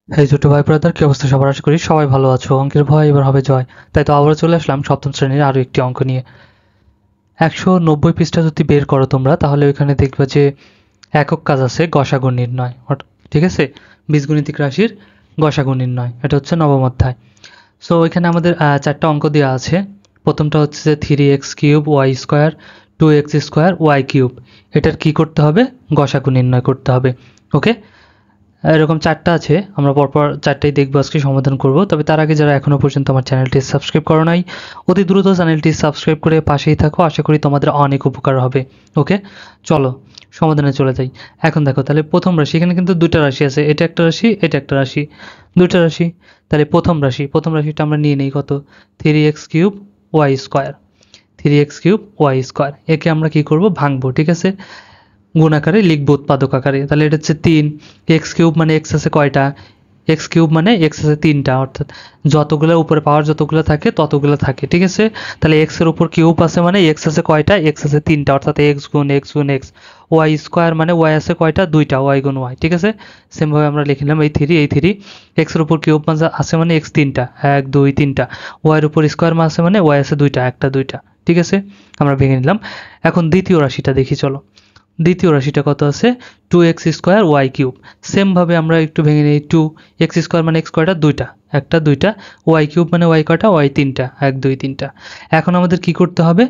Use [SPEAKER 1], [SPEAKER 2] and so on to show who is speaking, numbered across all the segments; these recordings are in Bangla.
[SPEAKER 1] এই ছোট ভাই ব্রাদার, কি অবস্থা সবার? আশা করি সবাই ভালো আছো। অঙ্কের ভয় এবার হবে জয়। তাই তো আবারও চলে আসলাম সপ্তম শ্রেণীর আরো একটি অঙ্ক নিয়ে। 190 পৃষ্ঠা যদি বের করো তোমরা, তাহলে ওইখানে দেখবে যে একক কাজ আছে গসাগু নির্ণয়। ঠিক আছে, বীজগণিতিক রাশির গসাগু নির্ণয়, এটা হচ্ছে নবম অধ্যায়। সো ওইখানে আমাদের চারটা অঙ্ক দেওয়া আছে। প্রথমটা হচ্ছে যে 3x³ y² 2x² y³। এটার কি করতে হবে? গসাগু নির্ণয় করতে হবে। ওকে, এরকম চারটা আছে, আমরা পরপর চারটাই দেখবো, আজকে সমাধান করব। তবে তার আগে যারা এখনো পর্যন্ত আমার চ্যানেলটি সাবস্ক্রাইব করো নাই, অতি দ্রুত চ্যানেলটি সাবস্ক্রাইব করে পাশেই থাকো, আশা করি তোমাদের অনেক উপকার হবে। ওকে, চলো সমাধানে চলে যাই। এখন দেখো, তাহলে প্রথম রাশি, এখানে কিন্তু দুইটা রাশি আছে, এটা একটা রাশি, এটা একটা রাশি, দুইটা রাশি। তাহলে প্রথম রাশিটা আমরা নিয়ে নেই কত? 3x³ y²। 3x³ y², একে আমরা কি করব? ভাঙবো। ঠিক আছে, গুণ আকারে লিখবো, উৎপাদক আকারে। তাহলে এটা হচ্ছে 3x³ মানে x আছে কয়টা? x³ মানে x আছে 3টা, অর্থাৎ যতগুলো উপরে পাওয়ার যতগুলো থাকে ততগুলো থাকে। ঠিক আছে, তাহলে x এর উপর কিউব আছে মানে x আছে কয়টা? x আছে 3টা, অর্থাৎ x গুণ x গুণ x। y² মানে y আছে কয়টা? 2টা, y গুণ y। ঠিক আছে, সেম ভাবে আমরা লিখে নিলাম এই 3 x এর উপর কিউব আছে মানে x 3টা, 1 2 3টা। y এর উপর স্কয়ার আছে মানে y আছে 2টা, একটা 2টা। ঠিক আছে, আমরা ভেঙে নিলাম। এখন দ্বিতীয় রাশিটা দেখি, চলো। দ্বিতীয় রাশিটা কত আছে? 2x² y³। সেম ভাবে আমরা একটু ভেঙে নিই। 2x² মানে x কয়টা? 2টা, একটা 2টা। y³ মানে y কয়টা? y 3টা, 1 2 3টা। এখন আমাদের কি করতে হবে?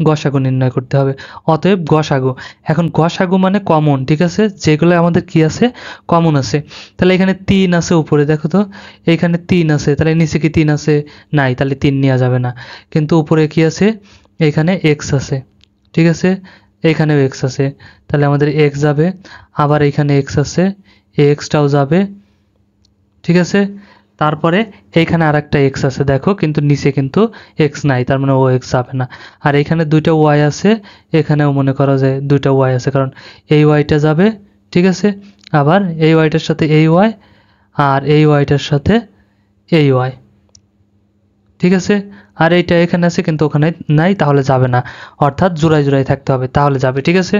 [SPEAKER 1] গসাগু নির্ণয় করতে হবে। অতএব গসাগু, এখন গসাগু মানে কমন। ঠিক আছে, যেগুলো আমাদের কি আছে? কমন আছে। তাহলে এখানে 3 আছে উপরে, দেখো তো, এখানে 3 আছে, তাহলে নিচে কি 3 আছে? নাই, তাহলে 3 নেওয়া যাবে না। কিন্তু উপরে কি আছে? এখানে x আছে। ঠিক আছে, এখানেও x আছে, তাহলে আমাদের x যাবে। আবার এখানে x আছে, এই xটাও যাবে। ঠিক আছে, তারপরে এইখানে আরেকটা x আছে, দেখো, কিন্তু নিচে কিন্তু x নাই, তার মানে ও x যাবে না। আর এখানে দুইটা y আছে, এখানেও মনে করো যে দুইটা y আছে, কারণ এই yটা যাবে। ঠিক আছে, আবার এই yটার সাথে এই y, আর এই yটার সাথে এই y। ঠিক আছে, আর এইটা এখানে আছে কিন্তু ওখানে নাই, তাহলে যাবে না। অর্থাৎ জোড়ায় জোড়ায় থাকতে হবে, তাহলে যাবে। ঠিক আছে,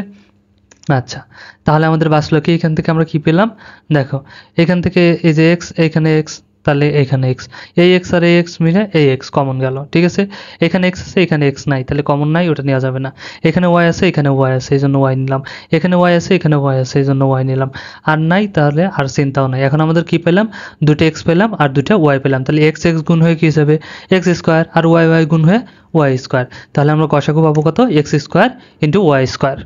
[SPEAKER 1] আচ্ছা, তাহলে আমাদের বাঁচলো কি? এখান থেকে আমরা কি পেলাম? দেখো, এখান থেকে এই যে x, এখানে x, তাহলে এখানে x, এই x আর এই x মিলে এই x কমন গেল। ঠিক আছে, এখানে x আছে, এখানে x নাই, তাহলে কমন নাই, ওটা নেওয়া যাবে না। এখানে y আছে, এখানে y আছে, এই জন্য y নিলাম। এখানে y আছে, এখানে y আছে, এই জন্য y নিলাম। আর নাই, তাহলে আর চিন্তাও নাই। এখন আমাদের কি পেলাম? দুটো x পেলাম আর দুটো y পেলাম। তাহলে x x গুণ হয়ে কি হিসাবে? x² আর y y গুণ হয়ে y²। তাহলে আমরা গসাগু পাবো কত? x² into y²।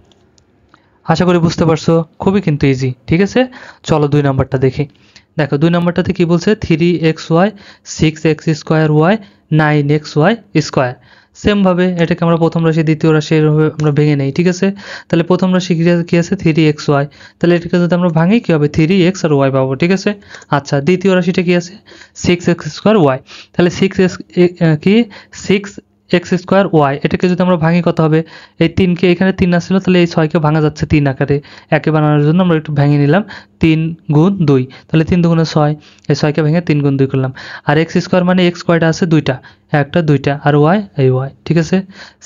[SPEAKER 1] আশা করি বুঝতে পারছো, খুবই কিন্তু ইজি। ঠিক আছে, চলো 2 নম্বরটা দেখি। দেখো, 2 নম্বরটাতে কি বলছে? 3xy 6x² y 9xy²। Same ভাবে এটাকে আমরা প্রথম রাশি দ্বিতীয় রাশি এভাবে আমরা ভেঙে নেই। ঠিক আছে, তাহলে প্রথম রাশি কি আছে? 3xy, তাহলে এটাকে যদি আমরা ভাঙি কি হবে? 3x আর y পাবো। ঠিক আছে, আচ্ছা, দ্বিতীয় রাশিটা কি আছে? 6x²y, তাহলে 6x কি 6x²y, এটাকে যদি আমরা ভাঙি কত হবে? এই 3কে, এখানে 3 আসছিল, তাহলে এই 6কে ভাঙা যাচ্ছে 3 আকারে। একে বানানোর জন্য আমরা একটু ভেঙে নিলাম। 3 গুণ 2, তাহলে 3 দুগুণে 6, এই 6কে ভেঙে 3 গুণ 2 করলাম। আর x² মানে x কয়টা আছে? 2টা, একটা 2টা, আর y এই y। ঠিক আছে,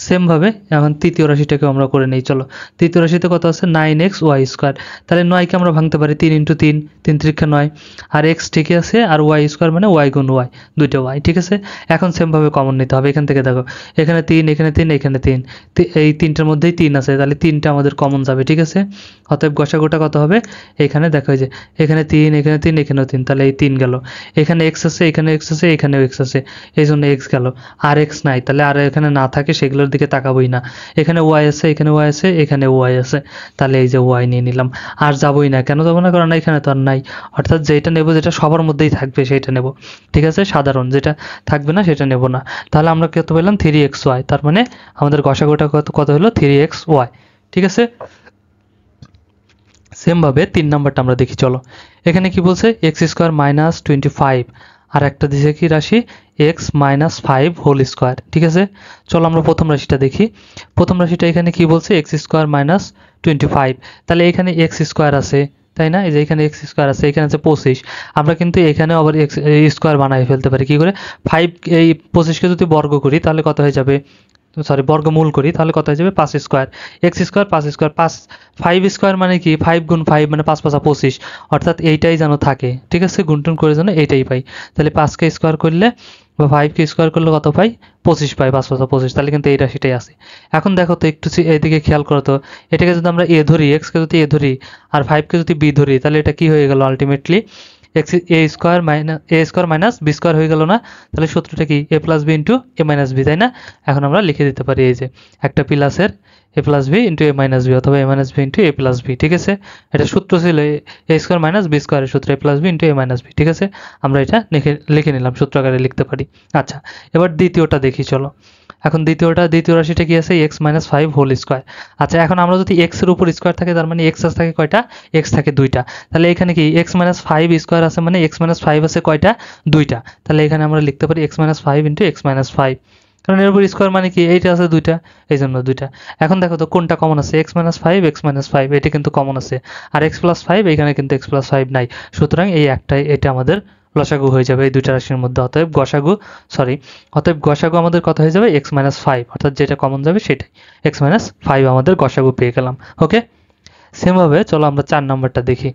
[SPEAKER 1] সেম ভাবে এখন তৃতীয় রাশিটাকে আমরা করে নেই। চলো, তৃতীয় রাশিতে কত আছে? 9xy², তাহলে 9কে আমরা ভাঙতে পারি 3 ইন্টু 3, 3 3 9। আর x ঠিকই আছে, আর y² মানে y গুণ y, দুইটা y। ঠিক আছে, এখন সেম ভাবে কমন নিতে হবে। এখান থেকে দেখো, এখানে 3, এখানে 3, এখানে 3, এই তিনটার মধ্যেই 3 আছে, তাহলে 3টা আমাদের কমন যাবে। ঠিক আছে, অতএব গসাগুটা কত হবে? এখানে দেখো, এই যে এখানে 3, এখানে 3, এখানেও 3, তাহলে এই 3 গেল। এখানে x আছে, এখানে x আছে, এখানেও x আছে, এই জন্য x গেল। আর x নাই, তাহলে আর এখানে না থাকে সেগুলোর দিকে তাকাবোই না। এখানে y আছে, এখানে y আছে, এখানে y আছে, তাহলে এই যে y নিয়ে নিলাম। আর যাবোই না, কেন যাবো না? কারণ এখানে তো আর নাই। অর্থাৎ যেটা নেব, যেটা সবার মধ্যেই থাকবে সেটা নেব। ঠিক আছে, সাধারণ যেটা থাকবে না সেটা নেব না। তাহলে আমরা কত পেলাম? 3xy, তার মানে আমাদের গসাগুটা কত হলো? 3xy। ঠিক আছে, সেম ভাবে 3 নাম্বারটা আমরা দেখি। চলো, এখানে কি বলছে? x² মাইনাস 25, আর একটা দিছে কি রাশি? x minus 5 whole square. ঠিক আছে, চলো আমরা প্রথম রাশিটা দেখি। প্রথম রাশিটা এখানে কি বলছে? x² মাইনাস 25, তাহলে এখানে x² আছে, তাই না? এই যে এখানে x² আছে, এখানে আছে 25। আমরা কিন্তু এখানে আবার x² বানাই ফেলতে পারি। কি করে? 5, এই 25কে যদি বর্গ করি তাহলে কত হয়ে যাবে? সরি বর্গমূল করি তাহলে কত হয়ে যাবে 5 square, x square 5 square 5, 5 square মানে কি 5 গুণ 5 মানে 5 5 25, অর্থাৎ এইটাই যেন থাকে, ঠিক আছে, গুণটুন করে যেন এইটাই পাই। তাহলে 5কে স্কোয়ার করলে বা 5কে স্কোয়ার করলে কত পাই 25 পাই, 5 5 25, তাহলে কিন্তু এই রাশিটাই আছে। এখন দেখো তো একটু এইদিকে খেয়াল করো তো, এটাকে যদি আমরা এ ধরি, এক্সকে যদি এ ধরি আর 5কে যদি বি ধরি, তাহলে এটা কি হয়ে গেল আলটিমেটলি এক্স এ স্কোয়ার মাইনাস বি স্কোয়ার হয়ে গেল না? তাহলে সূত্রটা কি এ প্লাস বি ইন্টু এ মাইনাস বি, তাই না? এখন আমরা লিখে দিতে পারি এই যে একটা প্লাসের এ প্লাস বি ইন্টু এ মাইনাস বি অথবা এ মাইনাস বি ইন্টু এ প্লাস বি, ঠিক আছে? এটা সূত্র ছিল এ স্কোয়ার মাইনাস বি স্কোয়ারের সূত্র এ প্লাস বি ইন্টু এ মাইনাস বি, ঠিক আছে? আমরা এটা লিখে নিলাম, সূত্র আকারে লিখতে পারি। আচ্ছা, এবার দ্বিতীয়টা দেখি চলো। এখন দ্বিতীয় রাশিটা কি আছে এক্স মাইনাস 5 হোল স্কোয়ার। আচ্ছা, এখন আমরা যদি এক্স এর উপর স্কোয়ার থাকে তার মানে এক্স থাকে কয়টা, এক্স থাকে দুইটা। তাহলে এখানে কি এক্স মাইনাস 5 স্কোয়ার আছে মানে এক্স মাইনাস 5 আছে কয়টা, দুইটা। তাহলে এখানে আমরা লিখতে পারি x minus 5 into x minus 5, কারণ এর উপর স্কোয়ার মানে কি এইটা আছে দুইটা, এই জন্য দুইটা। এখন দেখো তো কোনটা কমন আছে, এক্স মাইনাস 5 এক্স মাইনাস 5 এটা কিন্তু কমন আছে, আর এক্স প্লাস 5 এখানে কিন্তু এক্স প্লাস 5 নাই। সুতরাং এই একটাই, এটা আমাদের লসাগু হয়ে যাবে এই দুইটা রাশির মধ্যে। অতএব গসাগু আমাদের কত হয়ে যাবে এক্স মাইনাস 5, অর্থাৎ যেটা কমন যাবে সেটাই এক্স মাইনাস 5 আমাদের গসাগু পেয়ে গেলাম। ওকে, সেমভাবে চলো আমরা 4 নম্বরটা দেখি।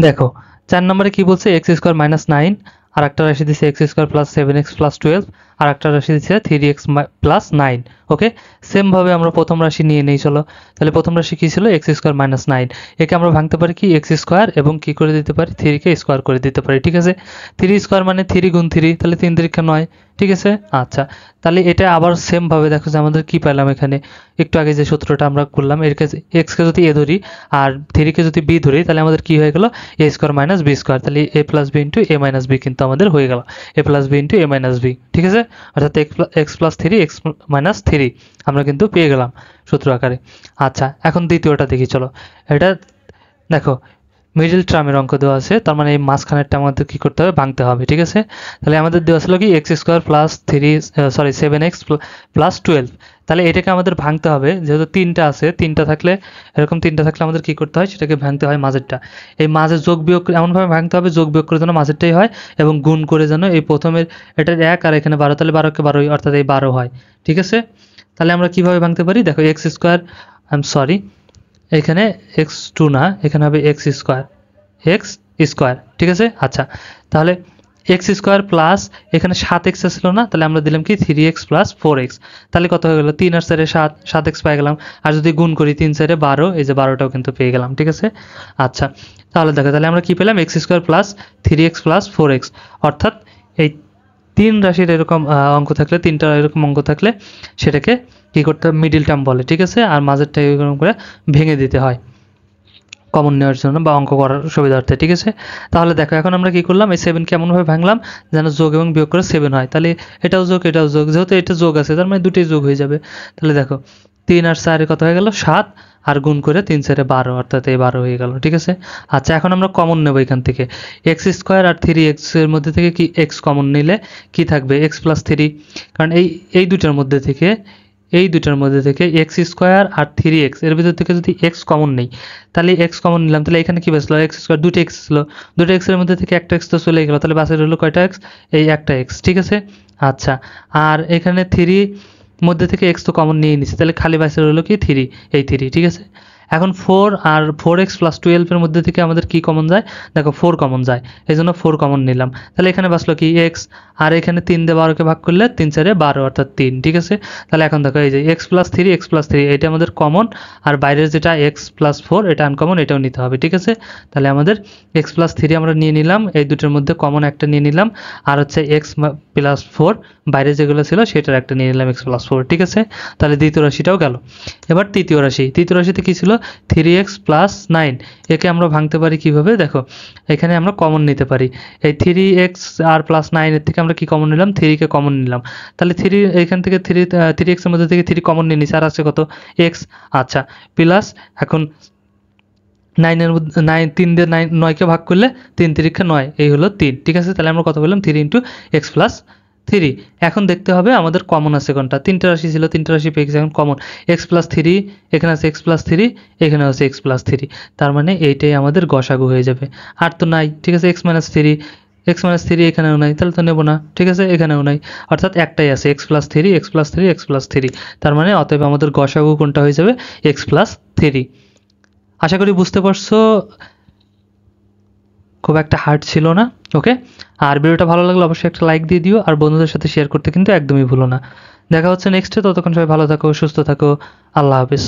[SPEAKER 1] দেখো 4 নম্বরে কি বলছে, এক্স স্কোয়ার মাইনাস 9, আর একটা রাশি দিচ্ছে x square plus 7x plus 12, আর একটা রাশি দিচ্ছে 3x প্লাস 9। ওকে, সেমভাবে আমরা প্রথম রাশি নিয়ে নেই চলো। তাহলে প্রথম রাশি কি ছিল এক্স স্কোয়ার মাইনাস 9, একে আমরা ভাঙতে পারি কি এক্স স্কোয়ার এবং কি করে দিতে পারি 3কে স্কোয়ার করে দিতে পারি, ঠিক আছে? 3 স্কোয়ার মানে 3 গুণ 3, তাহলে 3 3 9, ঠিক আছে? আচ্ছা, তাহলে এটা আবার সেম ভাবে দেখো যে আমাদের কি পেলাম এখানে, একটু আগে যে সূত্রটা আমরা করলাম, এর কাছে এক্সকে যদি এ ধরি আর 3কে যদি বি ধরি, তাহলে আমাদের কি হয়ে গেল এ স্কোয়ার মাইনাস বি স্কোয়ার, তাহলে এ প্লাস বি ইন্টু এ মাইনাস বি কিন্তু আমাদের হয়ে গেল এ প্লাস বি ইন্টু এ মাইনাস বি, ঠিক আছে? অর্থাৎ এক্স প্লাস 3 এক্স মাইনাস 3 আমরা কিন্তু পেয়ে গেলাম সূত্র আকারে। আচ্ছা, এখন দ্বিতীয়টা দেখি চলো। এটা দেখো মিডল টার্মের অঙ্ক দেওয়া আছে, তার মানে এই মাঝখানেরটা আমাদের কি করতে হবে, ভাঙতে হবে, ঠিক আছে? তাহলে আমাদের দেওয়া ছিল কি x square plus 7x plus 12, তাহলে এটাকে আমাদের ভাঙতে হবে, যেহেতু তিনটা আছে, তিনটা থাকলে এরকম তিনটা থাকলে আমাদের কি করতে হয়, সেটাকে ভাঙতে হয় মাঝেরটা। এই মাঝের যোগ বিয়োগ এমনভাবে ভাঙতে হবে যোগ বিয়োগ করে যেন মাঝেরটাই হয়, এবং গুণ করে যেন এই প্রথমের এটার 1 আর এখানে 12, তাহলে 12কে 12, অর্থাৎ এই 12 হয়, ঠিক আছে? তাহলে আমরা কিভাবে ভাঙতে পারি, দেখো এক্স স্কোয়ার, এখানে x2 না, এখানে হবে এক্স স্কোয়ার, ঠিক আছে? আচ্ছা, তাহলে এক্স স্কোয়ার প্লাস এখানে 7x ছিল না, তাহলে আমরা দিলাম কি 3x প্লাস 4x, তাহলে কত হয়ে গেল 3 আর 4 7, 7x পেয়ে গেলাম। আর যদি গুণ করি 3 4 12, এই যে 12টাও কিন্তু পেয়ে গেলাম, ঠিক আছে? আচ্ছা, তাহলে দেখো তাহলে আমরা কি পেলাম x square plus 3x plus 4x, অর্থাৎ এই তিন রাশির এরকম অঙ্ক থাকলে, তিনটা এরকম অঙ্ক থাকলে সেটাকে কি করতে হবে, মিডিল টার্ম বলে, ঠিক আছে? আর মাঝেরটা এরকম করে ভেঙে দিতে হয় কমন নেওয়ার জন্য বা অঙ্ক করার সুবিধার্থে, ঠিক আছে? তাহলে দেখো এখন আমরা কি করলাম, এই 7 কেমনভাবে ভাঙলাম যেন যোগ এবং বিয়োগ করে 7 হয়, তাহলে এটাও যোগ এটাও যোগ, যেহেতু এটা যোগ আছে তার মানে দুটোই যোগ হয়ে যাবে। তাহলে দেখো 3 আর 4 কত হয়ে গেল 7, আর গুণ করে 3 4 12, অর্থাৎ এই 12 হয়ে গেল, ঠিক আছে? আচ্ছা, এখন আমরা কমন নেব এখান থেকে এক্স স্কোয়ার আর 3x এর মধ্যে থেকে কি এক্স কমন নিলে কি থাকবে এক্স প্লাস 3, কারণ এই দুটার মধ্যে থেকে এক্স স্কোয়ার আর 3x এর ভিতর থেকে যদি এক্স কমন নেই, তাহলে এক্স কমন নিলাম, তাহলে এখানে কি বাঁচলো এক্স স্কোয়ার, দুটো এক্স ছিল, দুটো এক্সের মধ্যে থেকে একটা এক্স তো চলে গেল, তাহলে বাসের হলো কয়টা এক্স, এই একটা এক্স, ঠিক আছে? আচ্ছা, আর এখানে 3 মধ্যে থেকে এক্স তো কমন নিয়ে নিচ্ছে, তাহলে খালি বাসের হলো কি 3, এই 3, ঠিক আছে? এখন 4 আর 4x প্লাস 12 এর মধ্যে থেকে আমাদের কি কমন যায়, দেখো 4 কমন যায়, এই জন্য 4 কমন নিলাম, তাহলে এখানে বাঁচলো কি এক্স, আর এখানে 3 দিয়ে 12কে ভাগ করলে 3 4 12, অর্থাৎ 3, ঠিক আছে? তাহলে এখন দেখো এই যে এক্স প্লাস 3 এটা আমাদের কমন, আর বাইরের যেটা এক্স প্লাস 4 এটা আনকমন, এটাও নিতে হবে, ঠিক আছে? তাহলে আমাদের এক্স প্লাস 3 আমরা নিয়ে নিলাম, এই দুটোর মধ্যে কমন একটা নিয়ে নিলাম, আর হচ্ছে এক্স প্লাস 4 বাইরে যেগুলো ছিল সেটার একটা নিয়ে নিলাম এক্স প্লাস 4, ঠিক আছে? তাহলে দ্বিতীয় রাশিটাও গেল। এবার তৃতীয় রাশিতে কি ছিল 3x প্লাস 9, একে আমরা ভাঙতে পারি কিভাবে, দেখো এখানে আমরা কমন নিতে পারি, এই 3x আর প্লাস 9 এর থেকে আমরা কি কমন নিলাম 3 কে কমন নিলাম, তাহলে 3 এখান থেকে 3x এর মধ্যে থেকে 3 কমন নিয়ে নিছি, আর আছে কত x। আচ্ছা, প্লাস এখন 9 এর মধ্যে 9 3 দিয়ে 9কে ভাগ করলে 3 3 9, এই হলো 3, ঠিক আছে? তাহলে আমরা কত বললাম 3 ইন্টু এক্স প্লাস 3। এখন দেখতে হবে আমাদের কমন আছে কোনটা, তিনটা রাশি ছিল, তিনটা রাশি পেয়ে গেছে, এখন কমন এক্স প্লাস 3, এখানে আছে এক্স প্লাস 3, এখানে আছে এক্স প্লাস 3, তার মানে এইটাই আমাদের গসাগু হয়ে যাবে, আর তো নাই, ঠিক আছে? X minus 3 x minus three এখানেও নাই, তাহলে তো নেবো না। ঠিক আছে, এখানেও নাই, অর্থাৎ একটাই আছে x plus three, x plus three, x plus three. তার মানে অতএব আমাদের গসাগু কোনটা হয়ে যাবে, এক্স প্লাস থ্রি। আশা করি বুঝতে পারছো, খুব একটা হার্ড ছিল না। ওকে, আর ভিডিওটা ভালো লাগলে অবশ্যই একটা লাইক দিয়ে দিও, আর বন্ধুদের সাথে শেয়ার করতে কিন্তু একদমই ভুলো না। দেখা হচ্ছে নেক্সটে, ততক্ষণ সবাই ভালো থাকো, সুস্থ থাকো, আল্লাহ হাফিজ।